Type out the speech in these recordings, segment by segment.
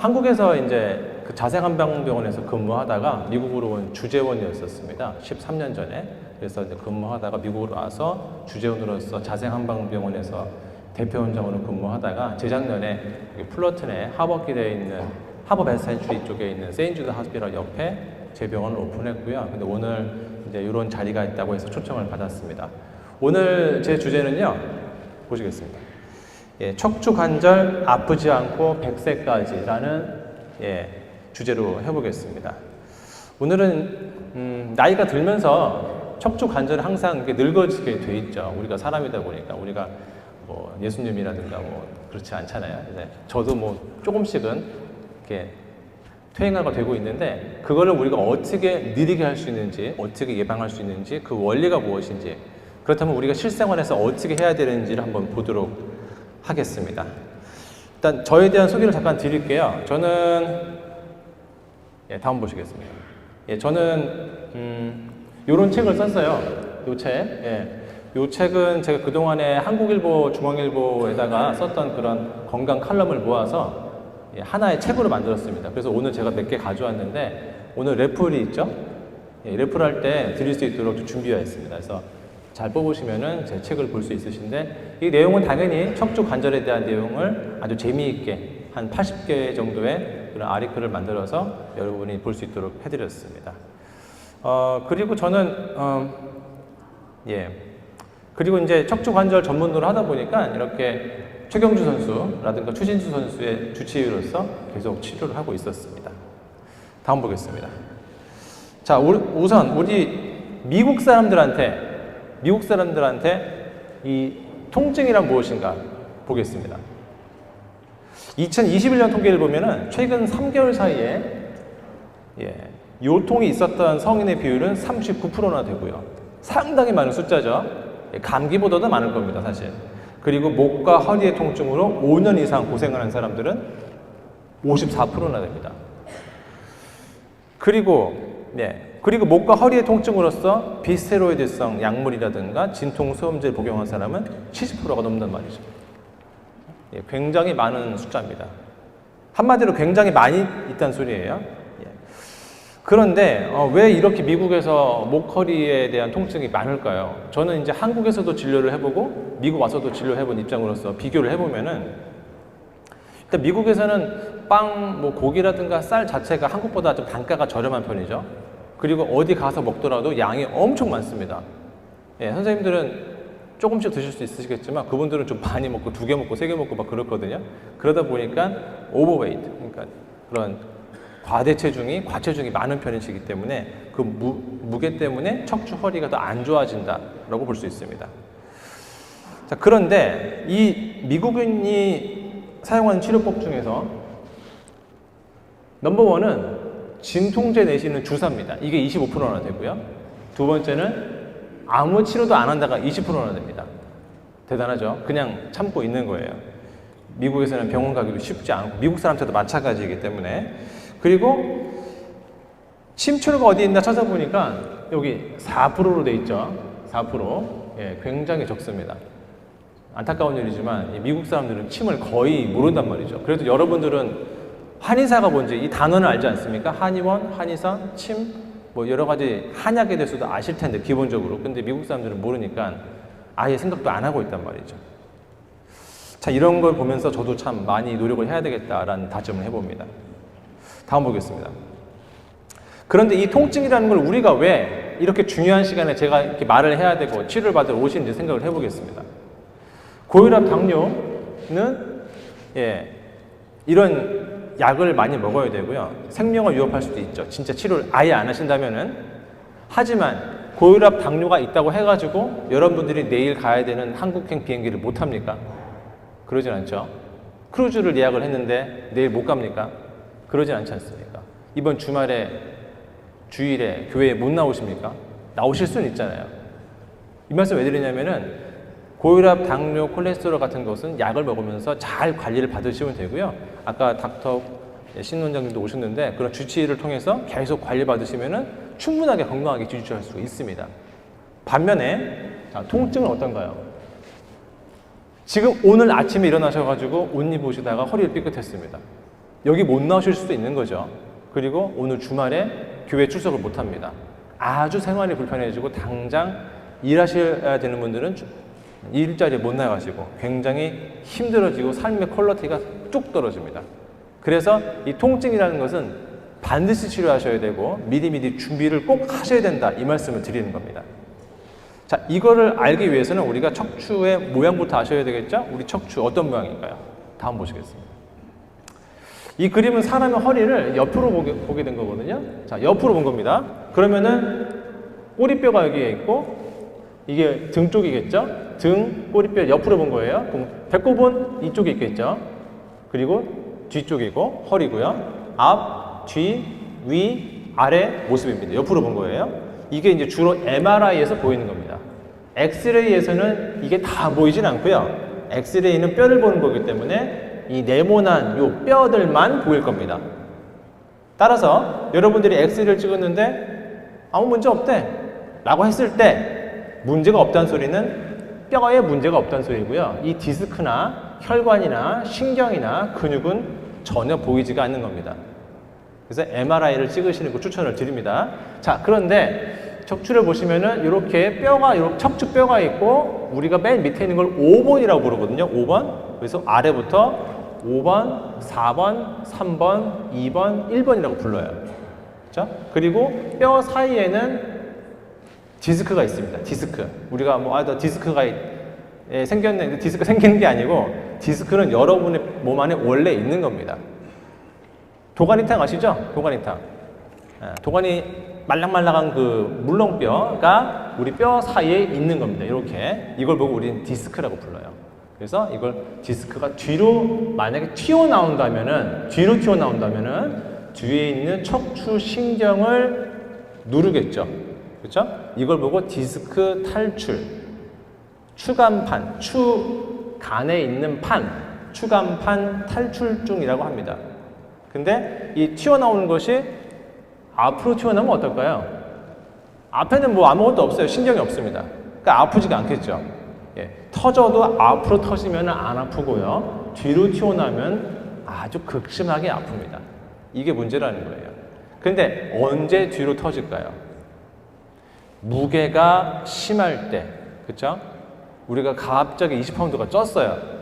한국에서 이제 그 자생한방병원에서 근무하다가 미국으로 온 주재원이었었습니다. 13년 전에. 그래서 이제 근무하다가 미국으로 와서 주재원으로서 자생한방병원에서 대표원장으로 근무하다가 재작년에 플러튼에 하버길에 있는 하버 베스트 센츄리 쪽에 있는 세인트 주드 하스피럴 옆에 제 병원을 오픈했고요. 근데 오늘 이제 이런 자리가 있다고 해서 초청을 받았습니다. 오늘 제 주제는요, 보시겠습니다. 예, 척추 관절 아프지 않고 100세까지라는 주제로 해보겠습니다. 오늘은 나이가 들면서 척추 관절은 항상 이렇게 늙어지게 돼 있죠. 우리가 사람이다 보니까 우리가 뭐 예수님이라든가 뭐 그렇지 않잖아요. 이제 저도 뭐 조금씩은 이렇게 퇴행화가 되고 있는데 그거를 우리가 어떻게 느리게 할 수 있는지, 어떻게 예방할 수 있는지, 그 원리가 무엇인지, 그렇다면 우리가 실생활에서 어떻게 해야 되는지를 한번 보도록 하겠습니다. 일단 저에 대한 소개를 잠깐 드릴게요. 저는 다음 보시겠습니다. 저는 이런 책을 썼어요. 이 책. 이 책은 제가 그동안에 한국일보, 중앙일보에다가 썼던 그런 건강 칼럼을 모아서 하나의 책으로 만들었습니다. 그래서 오늘 제가 몇 개 가져왔는데 오늘 래플이 있죠? 래플할 때 드릴 수 있도록 좀 준비하였습니다. 그래서 잘 뽑으시면은 제 책을 볼 수 있으신데 이 내용은 당연히 척추 관절에 대한 내용을 아주 재미있게 한 80개 정도의 그런 아리클을 만들어서 여러분이 볼 수 있도록 해드렸습니다. 그리고 저는 그리고 이제 척추 관절 전문으로 하다 보니까 이렇게 최경주 선수라든가 추신수 선수의 주치의로서 계속 치료를 하고 있었습니다. 다음 보겠습니다. 자, 우선 우리 미국 사람들한테 이 통증이란 무엇인가 보겠습니다. 2021년 통계를 보면은 최근 3개월 사이에 요통이 있었던 성인의 비율은 39%나 되고요. 상당히 많은 숫자죠. 감기보다도 많을 겁니다, 사실. 그리고 목과 허리의 통증으로 5년 이상 고생을 한 사람들은 54%나 됩니다. 그리고 목과 허리의 통증으로서 비스테로이드성 약물이라든가 진통소염제를 복용한 사람은 70%가 넘는단 말이죠. 굉장히 많은 숫자입니다. 한마디로 굉장히 많이 있다는 소리예요. 그런데 왜 이렇게 미국에서 목, 허리에 대한 통증이 많을까요? 저는 이제 한국에서도 진료를 해보고 미국 와서도 진료해본 입장으로서 비교를 해보면은 일단 미국에서는 빵, 뭐 고기라든가 쌀 자체가 한국보다 좀 단가가 저렴한 편이죠. 그리고 어디 가서 먹더라도 양이 엄청 많습니다. 선생님들은 조금씩 드실 수 있으시겠지만 그분들은 좀 많이 먹고 2개 먹고 3개 먹고 막 그렇거든요. 그러다 보니까 오버웨이트, 그러니까 그런 과대체중이, 과체중이 많은 편이시기 때문에 그 무게 때문에 척추 허리가 더 안 좋아진다라고 볼 수 있습니다. 자, 그런데 이 미국인이 사용하는 치료법 중에서 넘버원은 진통제 내시는 주사입니다. 이게 25%나 되고요. 두 번째는 아무 치료도 안 한다가 20%나 됩니다. 대단하죠? 그냥 참고 있는 거예요. 미국에서는 병원 가기도 쉽지 않고 미국 사람들도 마찬가지이기 때문에. 그리고 침치료가 어디 있나 찾아보니까 여기 4%로 돼 있죠. 4%. 굉장히 적습니다. 안타까운 일이지만 미국 사람들은 침을 거의 모른단 말이죠. 그래도 여러분들은 한의사가 뭔지 이 단어는 알지 않습니까? 한의원, 한의사, 침, 뭐 여러 가지 한약에 대해서도 아실 텐데 기본적으로. 근데 미국 사람들은 모르니까 아예 생각도 안 하고 있단 말이죠. 자, 이런 걸 보면서 저도 참 많이 노력을 해야 되겠다라는 다짐을 해봅니다. 다음 보겠습니다. 그런데 이 통증이라는 걸 우리가 왜 이렇게 중요한 시간에 제가 이렇게 말을 해야 되고 치료를 받으러 오시는지 생각을 해보겠습니다. 고혈압, 당뇨는 이런 약을 많이 먹어야 되고요. 생명을 위협할 수도 있죠. 진짜 치료를 아예 안 하신다면은. 하지만 고혈압, 당뇨가 있다고 해가지고 여러분들이 내일 가야 되는 한국행 비행기를 못 합니까? 그러진 않죠. 크루즈를 예약을 했는데 내일 못 갑니까? 그러진 않지 않습니까? 이번 주일에 교회에 못 나오십니까? 나오실 수는 있잖아요. 이 말씀 왜 드리냐면은 고혈압, 당뇨, 콜레스테롤 같은 것은 약을 먹으면서 잘 관리를 받으시면 되고요. 아까 닥터 신 원장님도 오셨는데 그런 주치의를 통해서 계속 관리 받으시면은 충분하게 건강하게 유지할 수 있습니다. 반면에 통증은 어떤가요? 지금 오늘 아침에 일어나셔가지고 옷 입으시다가 허리를 삐끗했습니다. 여기 못 나오실 수도 있는 거죠. 그리고 오늘 주말에 교회 출석을 못 합니다. 아주 생활이 불편해지고 당장 일하셔야 되는 분들은 일자리에 못 나가시고 굉장히 힘들어지고 삶의 퀄리티가 뚝 떨어집니다. 그래서 이 통증이라는 것은 반드시 치료하셔야 되고 미리미리 준비를 꼭 하셔야 된다, 이 말씀을 드리는 겁니다. 자, 이거를 알기 위해서는 우리가 척추의 모양부터 아셔야 되겠죠? 우리 척추 어떤 모양인가요? 다음 보시겠습니다. 이 그림은 사람의 허리를 옆으로 보게 된 거거든요. 자, 옆으로 본 겁니다. 그러면은 꼬리뼈가 여기에 있고 이게 등 쪽이겠죠? 등, 꼬리뼈 옆으로 본 거예요. 그럼 배꼽은 이쪽에 있겠죠? 그리고 뒤쪽이고 허리고요. 앞, 뒤, 위, 아래 모습입니다. 옆으로 본 거예요. 이게 이제 주로 MRI에서 보이는 겁니다. 엑스레이에서는 이게 다 보이진 않고요. 엑스레이는 뼈를 보는 거기 때문에 이 네모난 요 뼈들만 보일 겁니다. 따라서 여러분들이 엑스레이를 찍었는데 아무 문제 없대 라고 했을 때 문제가 없다는 소리는 뼈에 문제가 없다는 소리고요. 이 디스크나 혈관이나 신경이나 근육은 전혀 보이지가 않는 겁니다. 그래서 MRI를 찍으시는 거 추천을 드립니다. 자, 그런데 척추를 보시면은 이렇게 뼈가, 이렇게 척추뼈가 있고 우리가 맨 밑에 있는 걸 5번이라고 부르거든요. 5번. 그래서 아래부터 5번, 4번, 3번, 2번, 1번이라고 불러요. 그렇죠? 그리고 뼈 사이에는 디스크가 있습니다. 디스크. 우리가 뭐 디스크가 생겼네. 디스크 생기는 게 아니고 디스크는 여러분의 몸 안에 원래 있는 겁니다. 도가니탕 아시죠? 도가니탕. 도가니 말랑말랑한 그 물렁뼈가 우리 뼈 사이에 있는 겁니다. 이렇게. 이걸 보고 우리는 디스크라고 불러요. 그래서 이걸 디스크가 뒤로 만약에 튀어나온다면은 뒤에 있는 척추 신경을 누르겠죠. 그렇죠? 이걸 보고 디스크 탈출, 추간판, 추간에 있는 판, 추간판 탈출증이라고 합니다. 근데 이 튀어나오는 것이 앞으로 튀어나오면 어떨까요? 앞에는 뭐 아무것도 없어요. 신경이 없습니다. 그러니까 아프지가 않겠죠. 예, 터져도 앞으로 터지면 안 아프고요. 뒤로 튀어나오면 아주 극심하게 아픕니다. 이게 문제라는 거예요. 근데 언제 뒤로 터질까요? 무게가 심할 때, 그쵸? 우리가 갑자기 20파운드가 쪘어요.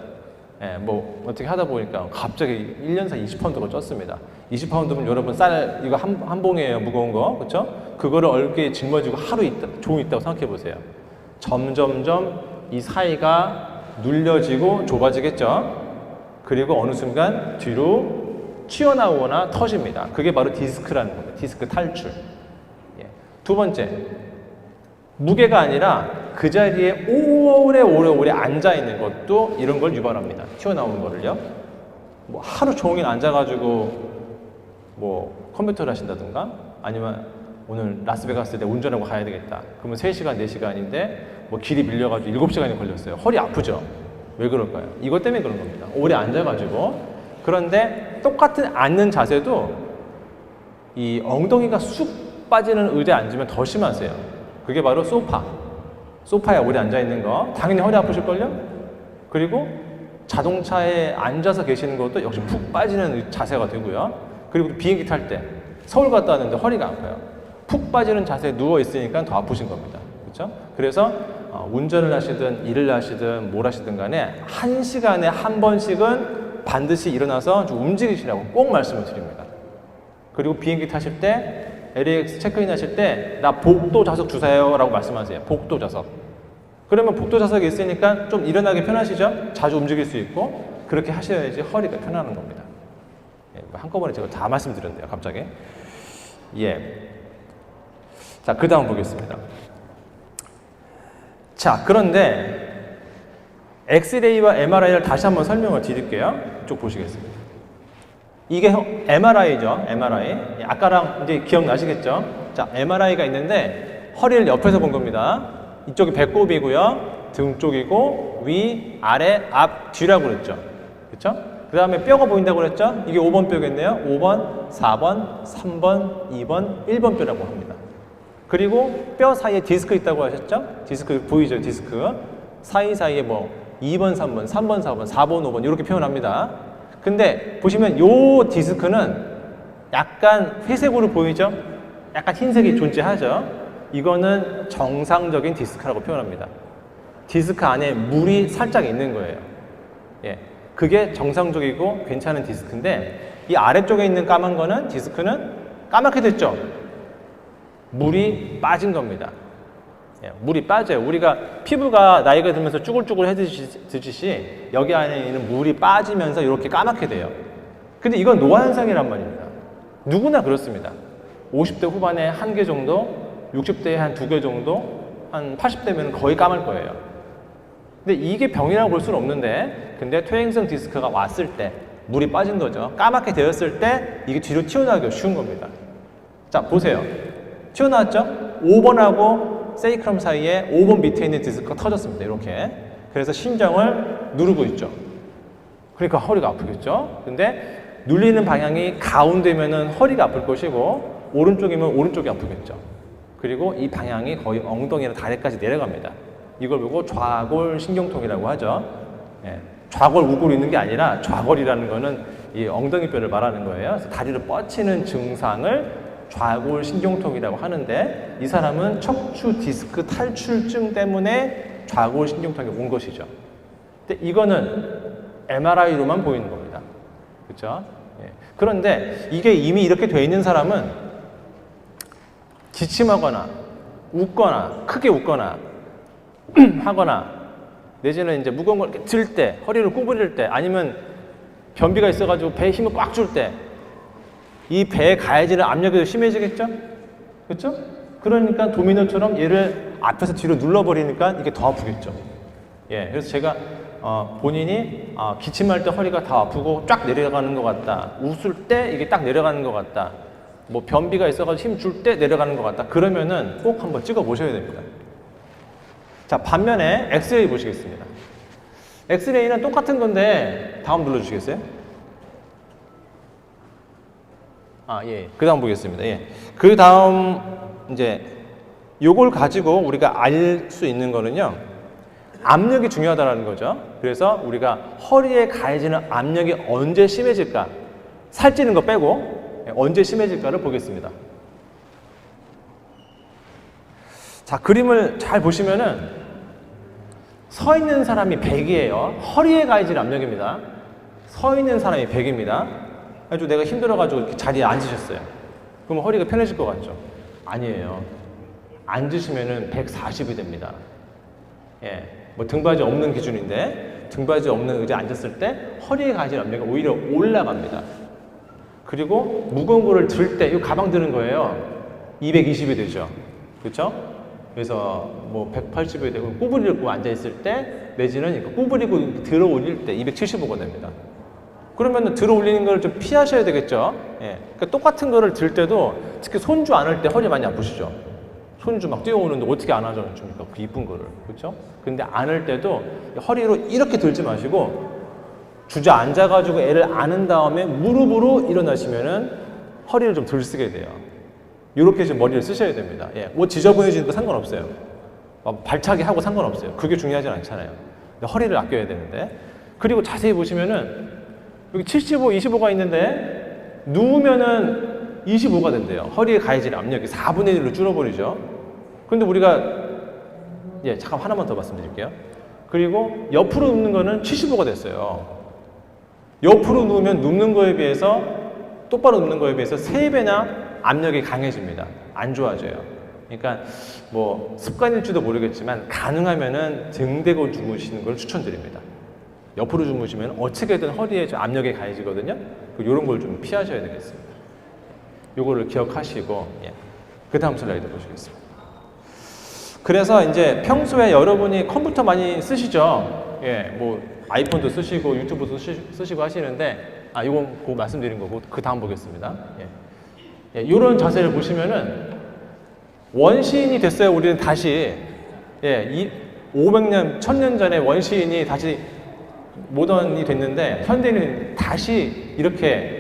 예, 뭐 어떻게 하다 보니까 갑자기 1년 사이 20파운드가 쪘습니다. 20파운드면 여러분 쌀 이거 한 봉이에요. 무거운 거, 그쵸? 그거를 어깨에 짊어지고 하루 종일 있다고 생각해 보세요. 점점점 이 사이가 눌려지고 좁아지겠죠? 그리고 어느 순간 뒤로 튀어나오거나 터집니다. 그게 바로 디스크라는 겁니다. 디스크 탈출. 예. 두 번째, 무게가 아니라 그 자리에 오래 앉아있는 것도 이런 걸 유발합니다. 튀어나오는 거를요. 뭐 하루 종일 앉아가지고 뭐 컴퓨터를 하신다든가 아니면 오늘 라스베가스에 운전하고 가야 되겠다. 그러면 3시간, 4시간인데 뭐 길이 밀려가지고 7시간이 걸렸어요. 허리 아프죠? 왜 그럴까요? 이것 때문에 그런 겁니다. 오래 앉아가지고. 그런데 똑같은 앉는 자세도 이 엉덩이가 쑥 빠지는 의자에 앉으면 더 심하세요. 그게 바로 소파에 오래 앉아있는 거. 당연히 허리 아프실걸요? 그리고 자동차에 앉아서 계시는 것도 역시 푹 빠지는 자세가 되고요. 그리고 비행기 탈 때 서울 갔다 왔는데 허리가 아파요. 푹 빠지는 자세에 누워있으니까 더 아프신 겁니다. 그렇죠? 그래서 운전을 하시든 일을 하시든 뭘 하시든 간에 1시간에 한 번씩은 반드시 일어나서 좀 움직이시라고 꼭 말씀을 드립니다. 그리고 비행기 타실 때 LAX 체크인 하실 때 나 복도 좌석 주세요 라고 말씀하세요. 복도 좌석. 그러면 복도 좌석이 있으니까 좀 일어나기 편하시죠? 자주 움직일 수 있고 그렇게 하셔야지 허리가 편안한 겁니다. 예, 한꺼번에 제가 다 말씀드렸네요. 갑자기. 예. 자, 그 다음 보겠습니다. 자, 그런데 엑스레이와 MRI를 다시 한번 설명을 드릴게요. 이쪽 보시겠습니다. 이게 MRI죠. MRI. 아까랑 이제 기억나시겠죠? 자, MRI가 있는데 허리를 옆에서 본 겁니다. 이쪽이 배꼽이고요. 등 쪽이고 위, 아래, 앞, 뒤라고 그랬죠. 그렇죠? 그 다음에 뼈가 보인다고 그랬죠? 이게 5번 뼈겠네요. 5번, 4번, 3번, 2번, 1번 뼈라고 합니다. 그리고 뼈 사이에 디스크 있다고 하셨죠? 디스크 보이죠? 디스크. 사이사이에 뭐 2번, 3번, 3번, 4번, 4번, 5번 이렇게 표현합니다. 근데 보시면 요 디스크는 약간 회색으로 보이죠? 약간 흰색이 존재하죠? 이거는 정상적인 디스크라고 표현합니다. 디스크 안에 물이 살짝 있는 거예요. 예, 그게 정상적이고 괜찮은 디스크인데 이 아래쪽에 있는 까만 거는 디스크는 까맣게 됐죠? 물이 빠진 겁니다. 예, 물이 빠져요. 우리가 피부가 나이가 들면서 쭈글쭈글해지듯이 여기 안에 있는 물이 빠지면서 이렇게 까맣게 돼요. 근데 이건 노화 현상이란 말입니다. 누구나 그렇습니다. 50대 후반에 1개 정도, 60대에 한 2개 정도, 한 80대면 거의 까말 거예요. 근데 이게 병이라고 볼 수는 없는데, 근데 퇴행성 디스크가 왔을 때 물이 빠진 거죠. 까맣게 되었을 때 이게 뒤로 튀어나오기가 쉬운 겁니다. 자, 보세요. 튀어나왔죠? 5번하고 세이크럼 사이에 5번 밑에 있는 디스크가 터졌습니다. 이렇게. 그래서 심장을 누르고 있죠. 그러니까 허리가 아프겠죠? 근데 눌리는 방향이 가운데면은 허리가 아플 것이고 오른쪽이면 오른쪽이 아프겠죠. 그리고 이 방향이 거의 엉덩이나 다리까지 내려갑니다. 이걸 보고 좌골 신경통이라고 하죠. 예, 좌골 우골 있는 게 아니라 좌골이라는 거는 이 엉덩이뼈를 말하는 거예요. 그래서 다리를 뻗치는 증상을 좌골 신경통이라고 하는데 이 사람은 척추 디스크 탈출증 때문에 좌골 신경통이 온 것이죠. 근데 이거는 MRI로만 보이는 겁니다. 그렇죠? 예. 그런데 이게 이미 이렇게 돼 있는 사람은 기침하거나 웃거나 크게 웃거나 하거나 내지는 이제 무거운 걸 이렇게 들 때, 허리를 구부릴 때, 아니면 변비가 있어가지고 배에 힘을 꽉 줄 때, 이 배에 가해지는 압력이 더 심해지겠죠? 그렇죠? 그러니까 도미노처럼 얘를 앞에서 뒤로 눌러버리니까 이게 더 아프겠죠. 예, 그래서 제가 본인이 기침할 때 허리가 다 아프고 쫙 내려가는 것 같다. 웃을 때 이게 딱 내려가는 것 같다. 뭐 변비가 있어가지고 힘 줄 때 내려가는 것 같다. 그러면은 꼭 한번 찍어 보셔야 됩니다. 자, 반면에 엑스레이 보시겠습니다. 엑스레이는 똑같은 건데 다음 눌러주시겠어요? 예. 그 다음 보겠습니다. 예. 그 다음 이제 요걸 가지고 우리가 알 수 있는 거는요. 압력이 중요하다는 거죠. 그래서 우리가 허리에 가해지는 압력이 언제 심해질까? 살찌는 거 빼고 언제 심해질까를 보겠습니다. 자, 그림을 잘 보시면은 서 있는 사람이 100이에요. 허리에 가해질 압력입니다. 서 있는 사람이 100입니다. 아주 내가 힘들어가지고 이렇게 자리에 앉으셨어요. 그럼 허리가 편해질 것 같죠? 아니에요. 앉으시면은 140이 됩니다. 예, 뭐 등받이 없는 기준인데 등받이 없는 의자에 앉았을 때 허리에 가해질 압력이 오히려 올라갑니다. 그리고 무거운 거를 들 때, 이 가방 드는 거예요. 220이 되죠. 그렇죠? 그래서 뭐 180이 되고 구부리고 앉아있을 때 내지는 구부리고 들어 올릴 때 275가 됩니다. 그러면 들어 올리는 걸 좀 피하셔야 되겠죠. 예. 그러니까 똑같은 거를 들 때도 특히 손주 안을 때 허리 많이 아프시죠. 손주 막 뛰어오는데 어떻게 안아줍니까? 그 이쁜 거를. 그렇죠? 근데 안을 때도 허리로 이렇게 들지 마시고 주저앉아가지고 애를 안은 다음에 무릎으로 일어나시면은 허리를 좀 덜 쓰게 돼요. 이렇게 좀 머리를 쓰셔야 됩니다. 예. 옷 지저분해지는 거 상관없어요. 발차기 하고 상관없어요. 그게 중요하진 않잖아요. 근데 허리를 아껴야 되는데. 그리고 자세히 보시면은 여기 75, 25가 있는데 누우면은 25가 된대요. 허리에 가해질 압력이 4분의 1로 줄어버리죠. 그런데 우리가 잠깐 하나만 더 말씀드릴게요. 그리고 옆으로 눕는 거는 75가 됐어요. 옆으로 누우면 눕는 거에 비해서 똑바로 눕는 거에 비해서 3배나 압력이 강해집니다. 안 좋아져요. 그러니까 뭐 습관일지도 모르겠지만 가능하면은 등 대고 주무시는 걸 추천드립니다. 옆으로 주무시면 어떻게든 허리에 좀 압력이 가해지거든요. 이런 걸 좀 피하셔야 되겠습니다. 요거를 기억하시고 그 다음 슬라이드 보시겠습니다. 그래서 이제 평소에 여러분이 컴퓨터 많이 쓰시죠? 뭐 아이폰도 쓰시고 유튜브도 쓰시고 하시는데 이건 그 말씀드린 거고 그 다음 보겠습니다. 이런 자세를 보시면은 원시인이 됐어요. 우리는 다시 500년, 1000년 전에 원시인이 다시 모던이 됐는데 현대인은 다시 이렇게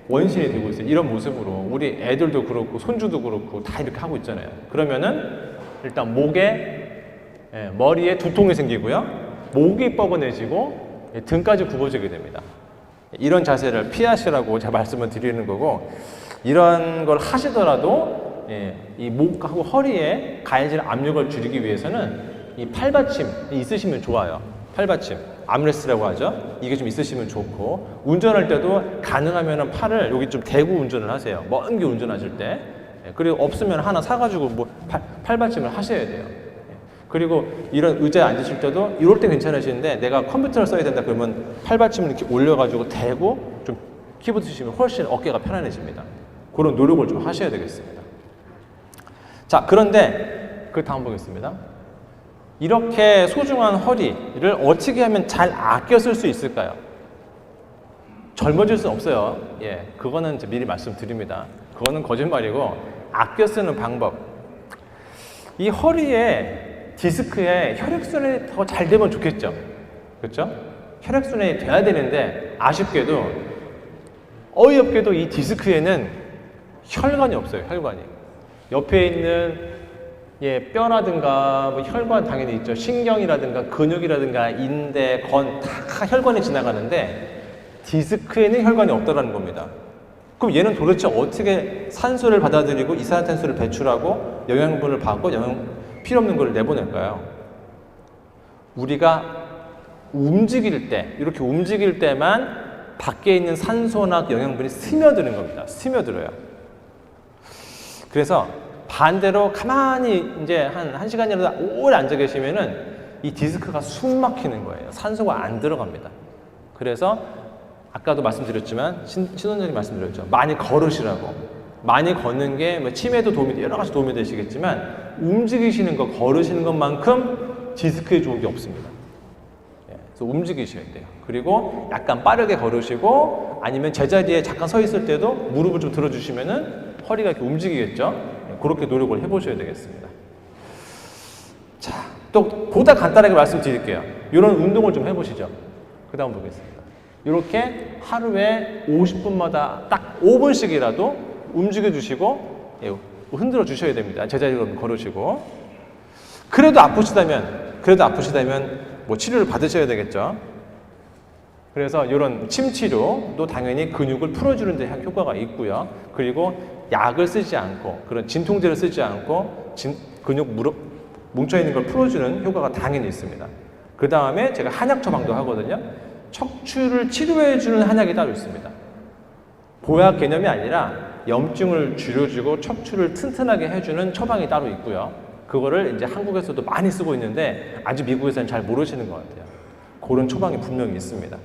원시인이 되고 있어요. 이런 모습으로 우리 애들도 그렇고 손주도 그렇고 다 이렇게 하고 있잖아요. 그러면은 일단 목에 머리에 두통이 생기고요. 목이 뻐근해지고 등까지 굽어지게 됩니다. 이런 자세를 피하시라고 제가 말씀을 드리는 거고, 이런 걸 하시더라도 이 목하고 허리에 가해질 압력을 줄이기 위해서는 이 팔받침 있으시면 좋아요. 팔받침, 암레스트라고 하죠. 이게 좀 있으시면 좋고, 운전할 때도 가능하면 팔을 여기 좀 대고 운전을 하세요. 먼 길 운전하실 때. 그리고 없으면 하나 사가지고 뭐 팔받침을 하셔야 돼요. 그리고 이런 의자에 앉으실 때도 이럴 때 괜찮으시는데, 내가 컴퓨터를 써야 된다 그러면 팔받침을 이렇게 올려가지고 대고 좀 키보드 치시면 훨씬 어깨가 편안해집니다. 그런 노력을 좀 하셔야 되겠습니다. 자, 그런데 그 다음 보겠습니다. 이렇게 소중한 허리를 어떻게 하면 잘 아껴 쓸 수 있을까요? 젊어질 수는 없어요. 그거는 미리 말씀드립니다. 그거는 거짓말이고, 아껴 쓰는 방법. 이 허리에 디스크에 혈액순환이 더 잘 되면 좋겠죠. 그렇죠? 혈액순환이 돼야 되는데, 아쉽게도 어이없게도 이 디스크에는 혈관이 없어요. 혈관이. 옆에 있는 뼈라든가 뭐 혈관 당연히 있죠. 신경이라든가 근육이라든가 인대, 건 다 혈관이 지나가는데, 디스크에는 혈관이 없다라는 겁니다. 그럼 얘는 도대체 어떻게 산소를 받아들이고 이산화탄소를 배출하고 영양분을 받고 필요 없는 걸 내보낼까요? 우리가 움직일 때, 이렇게 움직일 때만 밖에 있는 산소나 영양분이 스며드는 겁니다. 스며들어요. 그래서 반대로 가만히 이제 한 1시간이라도 오래 앉아 계시면은 이 디스크가 숨 막히는 거예요. 산소가 안 들어갑니다. 그래서 아까도 말씀드렸지만, 신원장님 말씀드렸죠. 많이 걸으시라고. 많이 걷는 게 뭐 치매도 도움이, 여러 가지 도움이 되시겠지만, 움직이시는 거, 걸으시는 것만큼 디스크에 좋은 게 없습니다. 그래서 움직이셔야 돼요. 그리고 약간 빠르게 걸으시고, 아니면 제자리에 잠깐 서 있을 때도 무릎을 좀 들어주시면은 허리가 이렇게 움직이겠죠. 그렇게 노력을 해보셔야 되겠습니다. 자, 또 보다 간단하게 말씀드릴게요. 이런 운동을 좀 해보시죠. 그 다음 보겠습니다. 이렇게 하루에 50분마다 딱 5분씩이라도 움직여 주시고 흔들어 주셔야 됩니다. 제자리로 걸으시고. 그래도 아프시다면 뭐 치료를 받으셔야 되겠죠. 그래서 이런 침 치료도 당연히 근육을 풀어주는 데 효과가 있고요. 그리고 약을 쓰지 않고, 그런 진통제를 쓰지 않고 근육 뭉쳐있는 걸 풀어주는 효과가 당연히 있습니다. 그 다음에 제가 한약 처방도 하거든요. 척추를 치료해주는 한약이 따로 있습니다. 보약 개념이 아니라 염증을 줄여주고 척추를 튼튼하게 해주는 처방이 따로 있고요. 그거를 이제 한국에서도 많이 쓰고 있는데, 아직 미국에서는 잘 모르시는 것 같아요. 그런 처방이 분명히 있습니다.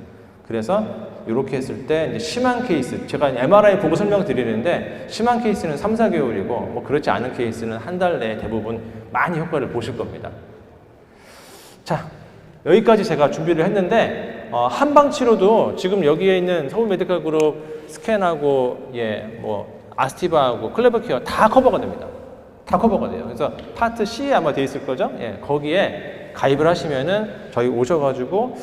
그래서 이렇게 했을 때 이제 심한 케이스, 제가 MRI 보고 설명드리는데, 심한 케이스는 3, 4개월이고 뭐 그렇지 않은 케이스는 한 달 내에 대부분 많이 효과를 보실 겁니다. 자, 여기까지 제가 준비를 했는데, 한방 치료도 지금 여기에 있는 서울 메디컬 그룹 스캔하고 뭐 아스티바하고 클레버케어 다 커버가 됩니다. 다 커버가 돼요. 그래서 파트 C에 아마 돼 있을 거죠. 거기에 가입을 하시면은 저희 오셔가지고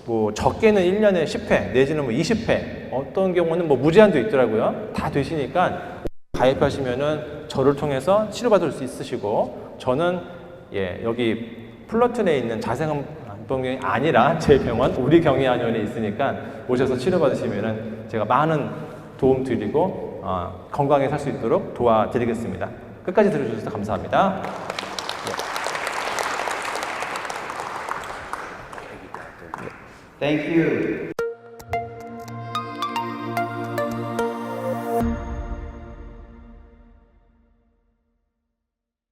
뭐 적게는 1년에 10회 내지는 뭐 20회, 어떤 경우는 뭐 무제한도 있더라고요. 다 되시니까 가입하시면은 저를 통해서 치료받을 수 있으시고, 저는 여기 플러튼에 있는 자생병원이 아니라 제 병원 우리 경희한의원에 있으니까 오셔서 치료받으시면은 제가 많은 도움 드리고 건강하게 살 수 있도록 도와드리겠습니다. 끝까지 들어주셔서 감사합니다. Thank you.